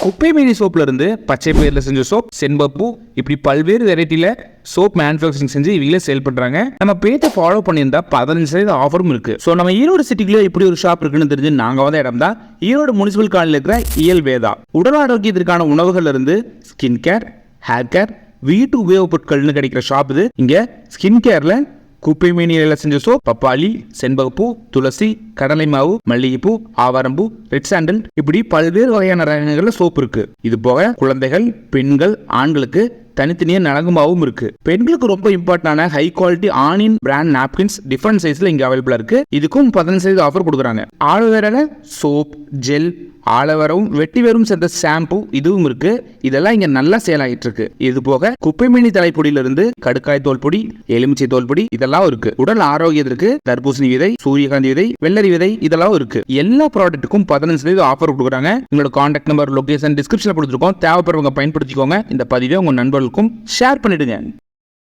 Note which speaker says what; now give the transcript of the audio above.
Speaker 1: குப்பை மேனி சோப்ல இருந்து பச்சை பயிரில் செஞ்ச சோப், செண்பகப்பூ, இப்படி பல்வேறு வெரைட்டில சோப் மேனுஃபேக்சரிங் செஞ்சு இவங்களே சேல் பண்றாங்க. நம்ம பேஜை ஃபாலோ பண்ணியிருந்தா 15% ஆஃபரும் இருக்கு. ஸோ நம்ம ஈரோடு சிட்டிக்குள்ள இப்படி ஒரு ஷாப் இருக்குன்னு தெரிஞ்சு நாங்க வந்த இடம் தான் ஈரோடு முனிசிபல் காலனியில் இருக்கிற இயல் வேதா. உடல் ஆரோக்கியத்திற்கான உணவுகள் இருந்து ஸ்கின் கேர், ஹேர் கேர், வீட்டு உபயோகப் பொருட்கள்னு கிடைக்கிற ஷாப் இது. இங்க ஸ்கின் கேர்ல குப்பை மேனியில செஞ்ச சோப், பப்பாளி, செண்பகப்பூ, துளசி, கடலை மாவு, மல்லிகைப்பூ, ஆவாரம்பூ, ரெட் சாண்டல், இப்படி பல்வேறு வகையான ரகங்கள்ல சோப் இருக்கு. இது போக குழந்தைகள், பெண்கள், ஆண்களுக்கு தனித்தனியா நலங்குமாவும் இருக்கு. பெண்களுக்கு ரொம்ப இம்பார்ட்டன்டான ஹை குவாலிட்டி ஆனின் பிராண்ட் நாப்கின்ஸ் டிஃபரெண்ட் சைஸ்ல இங்க அவைலபிளா இருக்கு. இதுக்கும் 15% ஆஃபர் கொடுக்குறாங்க. ஆலோவேரால சோப், ஜெல், ஆலோவேராவும் வெட்டி வேரும் சேர்ந்த ஷாம்பு இதுவும் இருக்கு. இதெல்லாம் இங்க நல்லா சேல் ஆகிட்டு இருக்கு. இது போக குப்பைமேனி தலைப்பொடியில இருந்து கடுக்காய் தோல் பொடி, எலுமிச்சை தோல் பொடி இதெல்லாம் இருக்கு. உடல் ஆரோக்கியத்திற்கு தர்பூசணி விதை, சூரியகாந்தி விதை, வெள்ளரி விதை இதெல்லாம் இருக்கு. எல்லா ப்ராடக்ட்டுக்கும் 15% ஆஃபர் கொடுக்குறாங்க. உங்களோட கான்டாக்ட் நம்பர், லொகேஷன் டிஸ்கிரிப்ஷன்ல கொடுத்துருக்கோம். தேவைப்படுறவங்க பயன்படுத்திக்கோங்க. இந்த பதிவை உங்க நண்பர்களுக்கும் ஷேர் பண்ணிடுங்க.